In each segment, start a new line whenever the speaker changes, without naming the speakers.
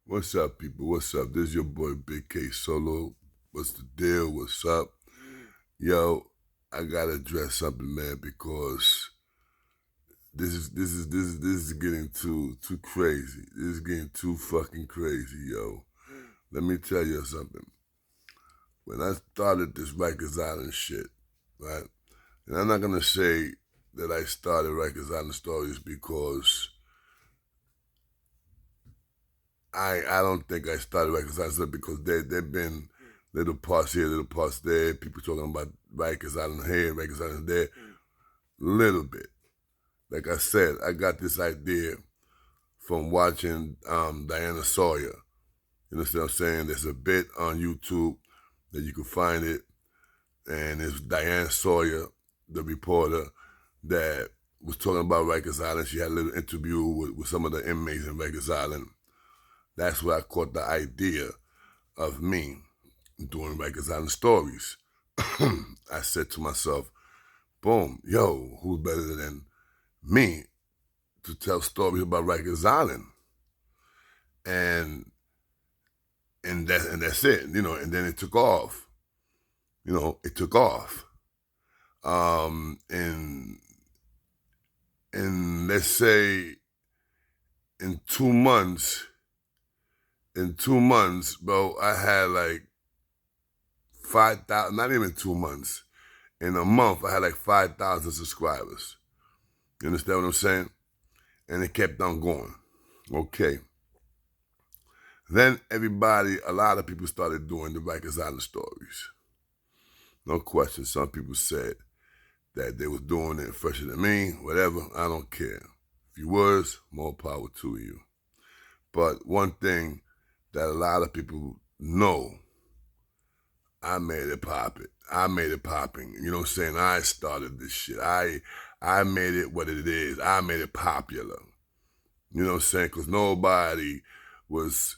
What's up, people? What's up? This is your boy Big K Solo. What's the deal? What's up? Yo, I gotta address something, man, because this is getting too crazy. This is getting too fucking crazy, yo. Let me tell you something. When I started this Rikers Island shit, right? And I'm not gonna say that I started Rikers Island stories because I don't think I started Rikers Island because they've been little parts here, little parts there. People talking about Rikers Island here, Rikers Island there, little bit. Like I said, I got this idea from watching Diana Sawyer. You understand what I'm saying? There's a bit on YouTube that you can find it, and it's Diane Sawyer, the reporter, that was talking about Rikers Island. She had a little interview with some of the inmates in Rikers Island. That's where I caught the idea of me doing Rikers Island stories. I said to myself, boom, yo, who's better than me to tell stories about Rikers Island? And that's it, and then it took off. It took off. And let's say in 2 months, bro, I had like 5,000, not even 2 months. In a month, I had like 5,000 subscribers. You understand what I'm saying? And it kept on going. Okay. Then a lot of people started doing the Rikers Island stories. No question. Some people said that they was doing it fresher than me, whatever. I don't care. If you was, more power to you. But one thing that a lot of people know, I made it pop it. I made it popping. You know what I'm saying? I started this shit. I made it what it is. I made it popular. You know what I'm saying? Because nobody was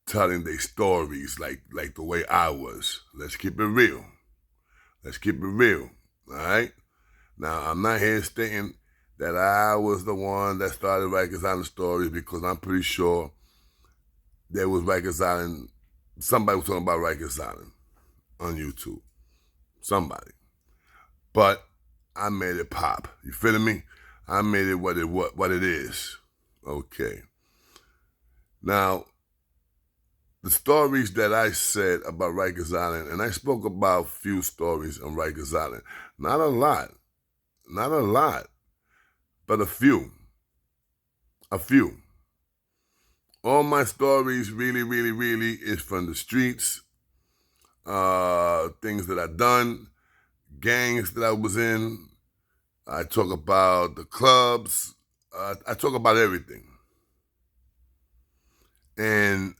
telling their stories like the way I was. Let's keep it real. Let's keep it real. All right? Now, I'm not here stating that I was the one that started Rikers Island stories, because I'm pretty sure there was Rikers Island. Somebody was talking about Rikers Island on YouTube. Somebody. But I made it pop. You feeling me? I made it what it is. Okay. Now, the stories that I said about Rikers Island, and I spoke about a few stories on Rikers Island. Not a lot, but a few. All my stories really is from the streets, things that I've done, gangs that I was in. I talk about the clubs. I talk about everything. And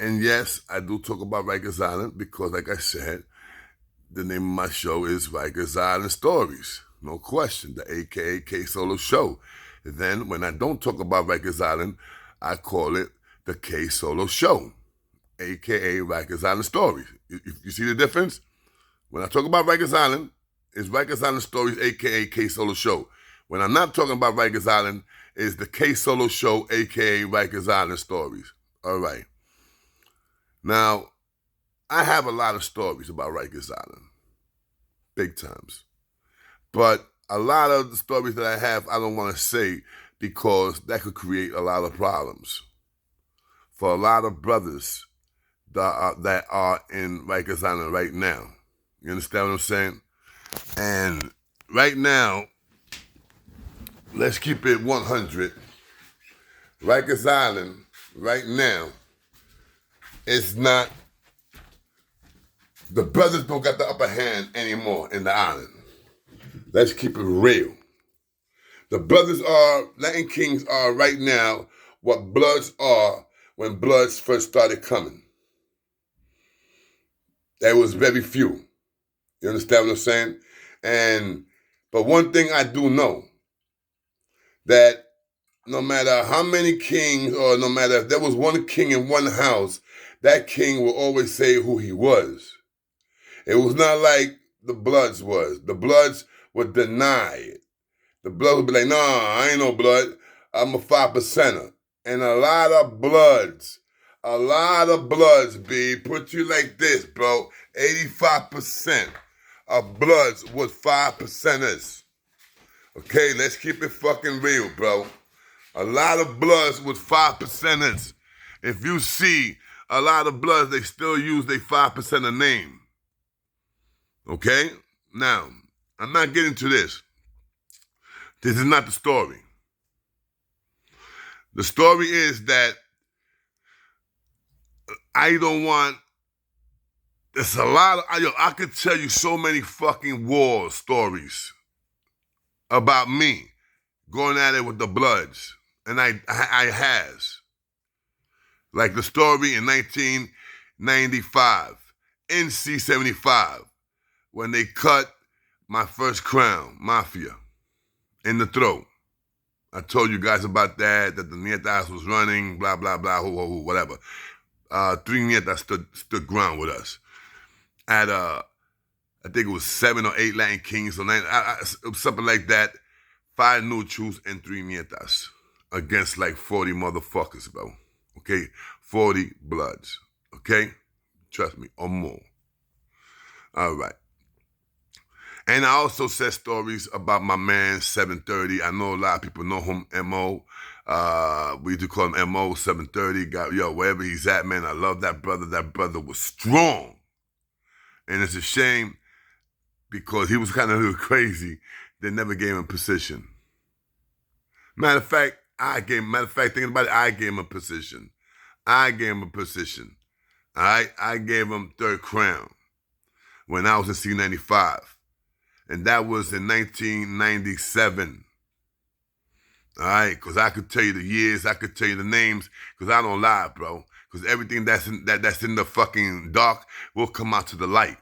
yes, I do talk about Rikers Island because, like I said, the name of my show is Rikers Island Stories. No question, the AKA K Solo Show. Then when I don't talk about Rikers Island, I call it the K Solo Show, AKA Rikers Island Stories. You see the difference? When I talk about Rikers Island, it's Rikers Island Stories, AKA K Solo Show. When I'm not talking about Rikers Island, it's the K Solo Show, AKA Rikers Island Stories. All right. Now, I have a lot of stories about Rikers Island. Big times. But a lot of the stories that I have, I don't want to say, because that could create a lot of problems for a lot of brothers that are in Rikers Island right now. You understand what I'm saying? And right now, let's keep it 100. Rikers Island, right now, it's not, the brothers don't got the upper hand anymore in the island. Let's keep it real. The brothers are, Latin Kings are right now what Bloods are when Bloods first started coming. There was very few. You understand what I'm saying? But one thing I do know, that no matter how many kings, or no matter if there was one king in one house, that king will always say who he was. It was not like the Bloods was. The Bloods would deny it. The Blood would be like, nah, I ain't no Blood. I'm a 5%er. and a lot of bloods. A lot of bloods, B. Put you like this, bro. 85% of bloods was 5%ers. Okay, let's keep it fucking real, bro. A lot of bloods was 5%ers. If you see a lot of bloods, they still use their 5%er name. Okay? Now, I'm not getting to this. This is not the story. The story is that I don't want, there's a lot of, I could tell you so many fucking war stories about me going at it with the Bloods. And I has. Like the story in 1995, NC 75, when they cut my first crown, Mafia, in the throat. I told you guys about that the Nietas was running, blah, blah, blah, whatever. 3 Nietas stood ground with us. At, I think it was 7 or 8 Latin Kings, or 9, something like that. 5 neutrals and 3 Nietas against like 40 motherfuckers, bro. Okay? 40 bloods. Okay? Trust me, or more. All right. And I also said stories about my man, 730. I know a lot of people know him, M.O. We used to call him M.O. 730. Yo, wherever he's at, man, I love that brother. That brother was strong. And it's a shame because he was kind of a little crazy. They never gave him position. Matter of fact, thinking about it, I gave him a position. All right? I gave him 3rd crown when I was in C95. And that was in 1997. All right? Because I could tell you the years, I could tell you the names, because I don't lie, bro. Because everything that's in the fucking dark will come out to the light.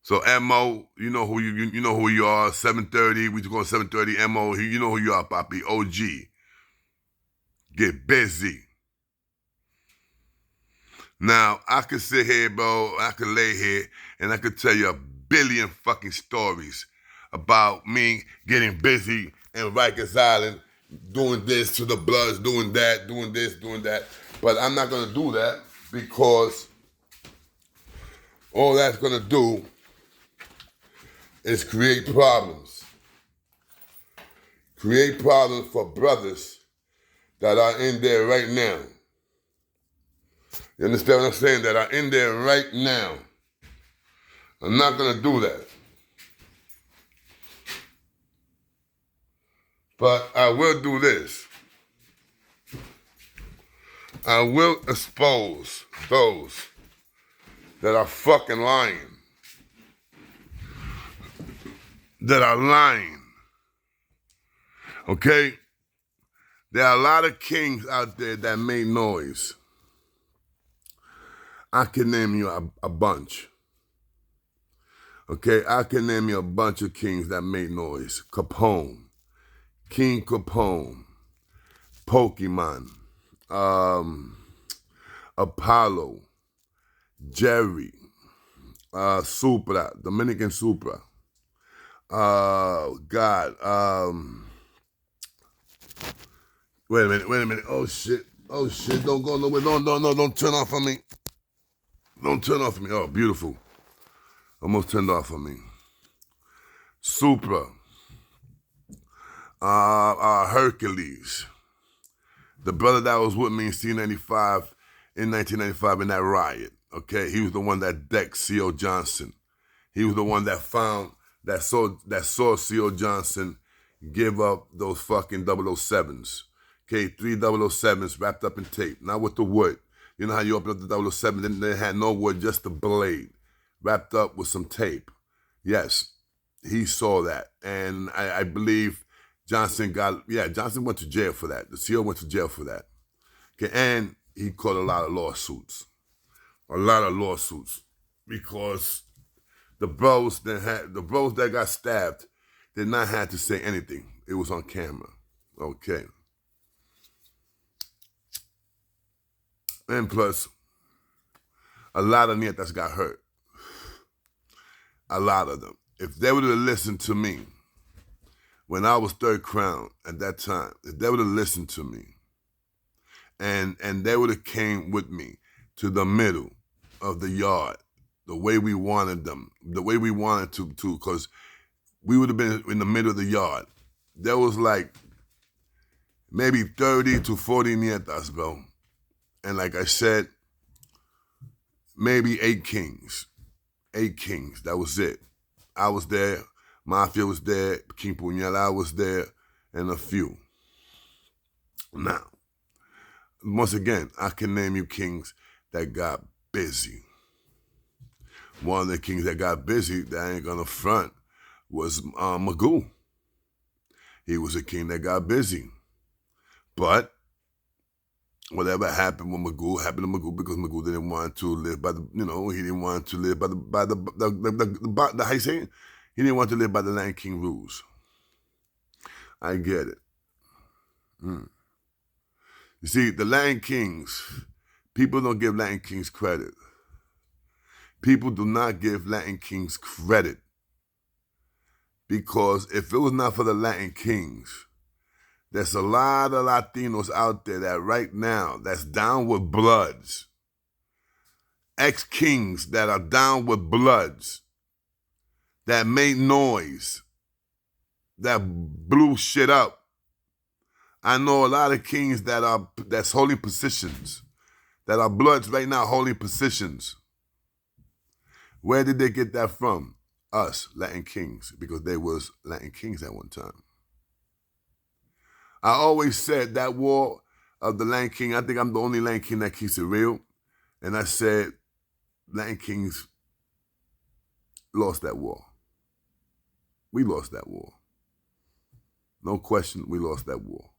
So M.O., you know who you know who you are. 730, we just go 730. M.O., you know who you are, Poppy. OG. Get busy. Now, I could sit here, bro, I could lay here, and I could tell you a billion fucking stories about me getting busy in Rikers Island, doing this to the Bloods, doing that, doing this, doing that. But I'm not going to do that because all that's going to do is create problems. Create problems for brothers that are in there right now. You understand what I'm saying? That are in there right now. I'm not going to do that. But I will do this. I will expose those that are fucking lying. That are lying. Okay? There are a lot of kings out there that made noise. I can name you a bunch. Okay? I can name you a bunch of kings that made noise. Capone. King Capone. Pokemon. Apollo. Jerry. Supra. Dominican Supra. God. Wait a minute. Oh shit. Don't go nowhere. No. Don't turn off on me. Don't turn off on me. Oh, beautiful. Almost turned off on me. Supra. Hercules. The brother that was with me in C95 in 1995 in that riot. Okay, he was the one that decked C.O. Johnson. He was the one that saw C.O. Johnson give up those fucking 007s. Okay, 3 007s wrapped up in tape, not with the wood. You know how you open up the 007, then they had no wood, just the blade, wrapped up with some tape. Yes, he saw that. And I believe Johnson went to jail for that. The CO went to jail for that. Okay, and he caught a lot of lawsuits. Because the bros that got stabbed did not have to say anything. It was on camera. Okay. And plus, a lot of Nietas got hurt. A lot of them. If they would have listened to me when I was third crown at that time, if they would have listened to me and they would have came with me to the middle of the yard, the way we wanted them, the way we wanted to, because we would have been in the middle of the yard. There was like maybe 30 to 40 nietas, bro. And like I said, maybe 8 kings. 8 kings, that was it. I was there, Mafia was there, King Puñala was there, and a few. Now, once again, I can name you kings that got busy. One of the kings that got busy, that I ain't gonna front, was Magoo. He was a king that got busy. But whatever happened with Magoo happened to Magoo because Magoo didn't want to live by the, he didn't want to live by the how you say it? He didn't want to live by the Land King rules. I get it. You see, the Land Kings, people don't give Land Kings credit. People do not give Latin Kings credit. Because if it was not for the Latin Kings, there's a lot of Latinos out there that right now, that's down with bloods. Ex-kings that are down with bloods. That made noise. That blew shit up. I know a lot of kings that's holding positions. That are bloods right now holding positions. Where did they get that from? Us, Latin kings, because they was Latin kings at one time. I always said that war of the Latin King, I think I'm the only Latin King that keeps it real. And I said Latin Kings lost that war. We lost that war. No question, we lost that war.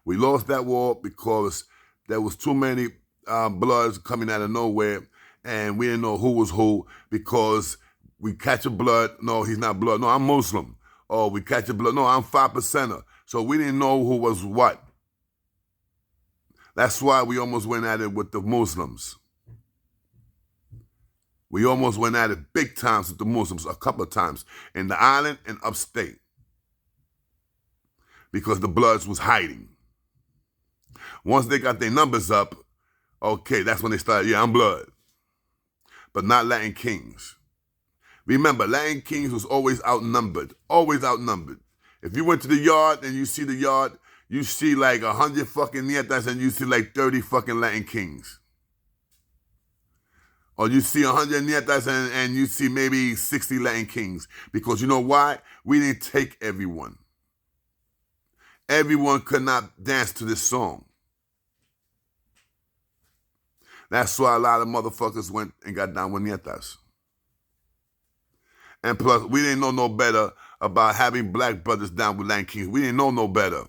We lost that war because there was too many bloods coming out of nowhere, and we didn't know who was who, because we catch a blood, no, he's not blood, no, I'm Muslim. Oh, we catch a blood, no, I'm 5%er. So we didn't know who was what. That's why we almost went at it with the Muslims. We almost went at it big times with the Muslims, a couple of times, in the island and upstate. Because the Bloods was hiding. Once they got their numbers up, okay, that's when they started, yeah, I'm Blood. But not Latin Kings. Remember, Latin Kings was always outnumbered. Always outnumbered. If you went to the yard and you see the yard, you see like 100 fucking nietas and you see like 30 fucking Latin Kings. Or you see 100 nietas and you see maybe 60 Latin Kings. Because you know why? We didn't take everyone. Everyone could not dance to this song. That's why a lot of motherfuckers went and got down with nietas. And plus, we didn't know no better about having black brothers down with Latin Kings. We didn't know no better.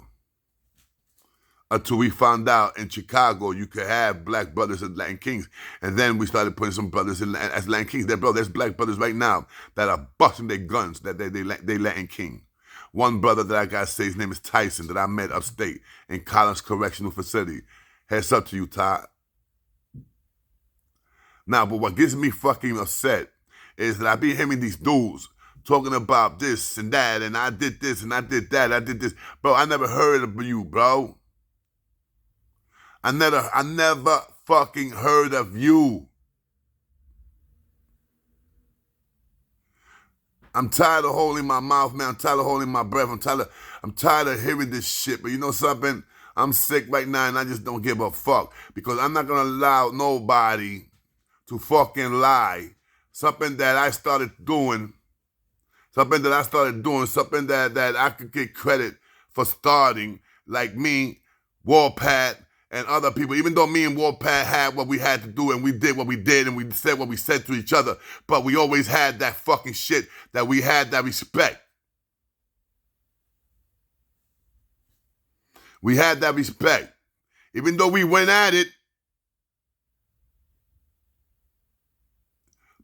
Until we found out in Chicago you could have black brothers as Latin Kings. And then we started putting some brothers in as Latin Kings. There's black brothers right now that are busting their guns that they Latin King. One brother that I got to say, his name is Tyson, that I met upstate in Collins Correctional Facility. Heads up to you, Todd. Now, but what gets me fucking upset is that I be hearing these dudes talking about this and that, and I did this and I did that, I did this. Bro, I never heard of you, bro. I never fucking heard of you. I'm tired of holding my mouth, man. I'm tired of holding my breath. I'm tired of hearing this shit. But you know something? I'm sick right now and I just don't give a fuck. Because I'm not going to allow nobody to fucking lie. Something that I started doing, something that I could get credit for starting, like me, Warpath, and other people, even though me and Warpath had what we had to do and we did what we did and we said what we said to each other, but we always had that fucking shit, that we had that respect. We had that respect. Even though we went at it,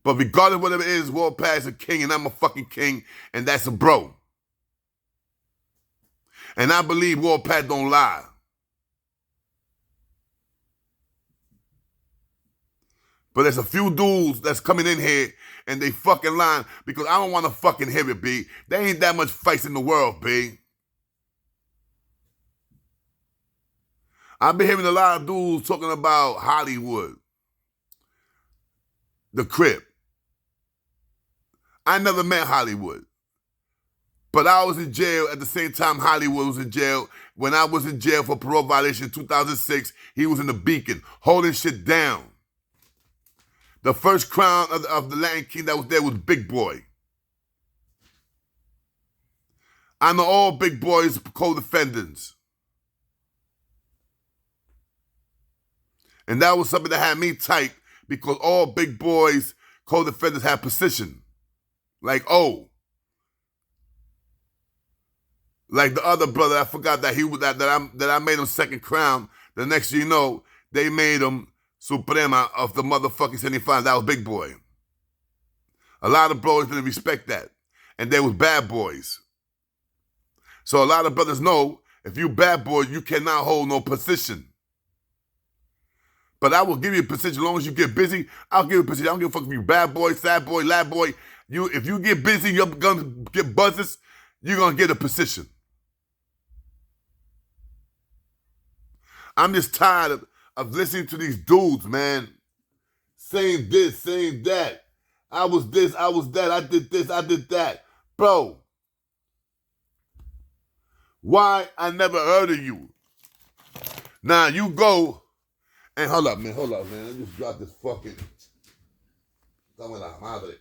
but regardless of whatever it is, Warpath is a king and I'm a fucking king, and that's a bro. And I believe Warpath don't lie. But there's a few dudes that's coming in here and they fucking lying because I don't want to fucking hear it, B. There ain't that much fights in the world, B. I've been hearing a lot of dudes talking about Hollywood, the Crip. I never met Hollywood. But I was in jail at the same time Hollywood was in jail. When I was in jail for parole violation in 2006, he was in the Beacon, holding shit down. The first crown of the Latin King that was there was Big Boy. I know all Big Boy's co-defendants. And that was something that had me tight because all Big Boy's co-defendants had position. Like, oh. Like the other brother, I forgot that he was that I made him second crown. The next thing you know, they made him Suprema of the motherfucking 75. That was Big Boy. A lot of brothers didn't respect that. And they was bad boys. So a lot of brothers know if you bad boy, you cannot hold no position. But I will give you a position as long as you get busy. I'll give you a position. I don't give a fuck if you bad boy, sad boy, lad boy. If you get busy, you're gonna get buzzes, you're gonna get a position. I'm just tired of listening to these dudes, man. Saying this, saying that. I was this, I was that, I did this, I did that. Bro, why I never heard of you? Now you go, and hold up, man. I just dropped this fucking... Dame la madre.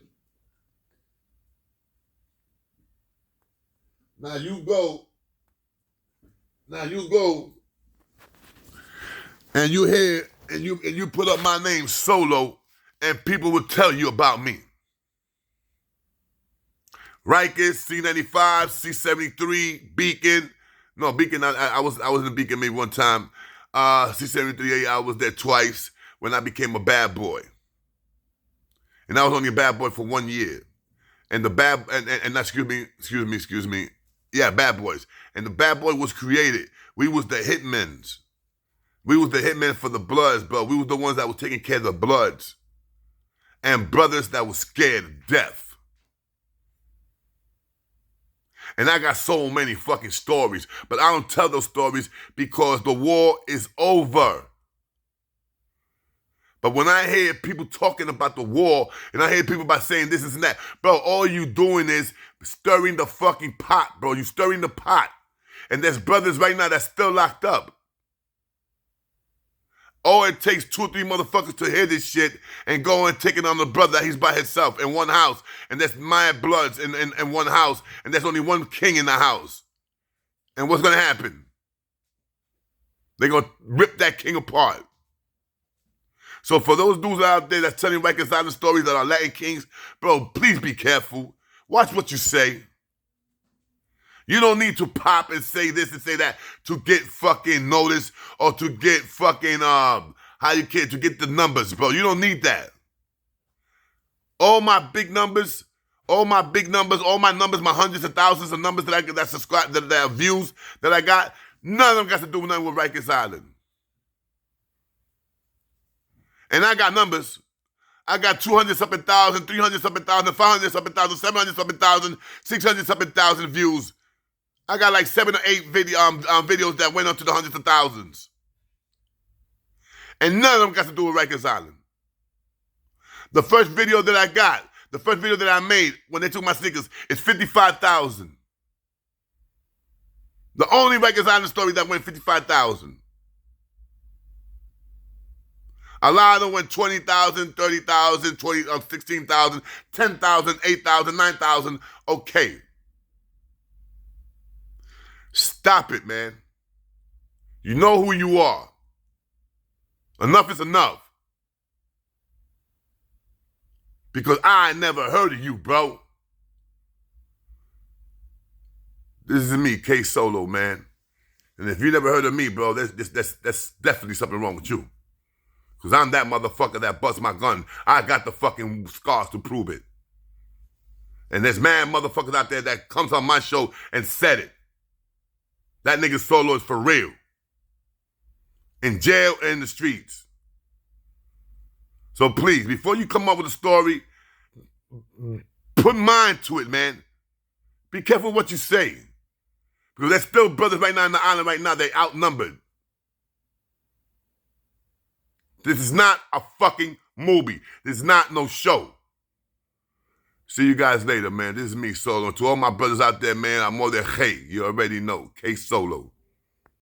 Now you go, and you hear, and you put up my name solo, and people will tell you about me. Rikers, C95, C73, Beacon. No, Beacon, I was in the Beacon maybe one time. C73, I was there twice when I became a bad boy. And I was only a bad boy for 1 year. And the bad, and excuse me. Yeah, Bad Boys. And the Bad Boy was created. We was the hitmen. We was the hitmen for the Bloods, bro. We was the ones that was taking care of the Bloods. And brothers that was scared of death. And I got so many fucking stories, but I don't tell those stories because the war is over. But when I hear people talking about the war, and I hear people by saying this and that, bro, all you doing is stirring the fucking pot, bro. You stirring the pot. And there's brothers right now that's still locked up. All it takes 2 or 3 motherfuckers to hear this shit and go and take it on the brother that he's by himself in one house. And that's Mad Bloods in one house. And there's only one king in the house. And what's going to happen? They're going to rip that king apart. So for those dudes out there that's telling Rikers Island stories that are Latin kings, bro, please be careful. Watch what you say. You don't need to pop and say this and say that to get fucking notice or to get fucking, to get the numbers, bro. You don't need that. All my numbers, my numbers, my hundreds of thousands of numbers that I get, that subscribe, that have views that I got, none of them got to do nothing with Rikers Island. And I got numbers. I got 200-something thousand, 300-something thousand, 500-something thousand, 700-something thousand, 600-something thousand views. I got like 7 or 8 videos that went up to the hundreds of thousands. And none of them got to do with Rikers Island. The first video that I made when they took my sneakers is 55,000. The only Rikers Island story that went 55,000. A lot of them went 20,000, 30,000, 16,000, 10,000, 8,000, 9,000. Okay. Stop it, man. You know who you are. Enough is enough. Because I never heard of you, bro. This is me, K Solo, man. And if you never heard of me, bro, that's definitely something wrong with you. Because I'm that motherfucker that busts my gun. I got the fucking scars to prove it. And there's mad motherfuckers out there that comes on my show and said it. That nigga Solo is for real. In jail and in the streets. So please, before you come up with a story, put mind to it, man. Be careful what you say. Because there's still brothers right now in the island right now, they outnumbered. This is not a fucking movie. This is not no show. See you guys later, man. This is me, Solo. To all my brothers out there, man, I'm more than Hey. You already know. K Solo.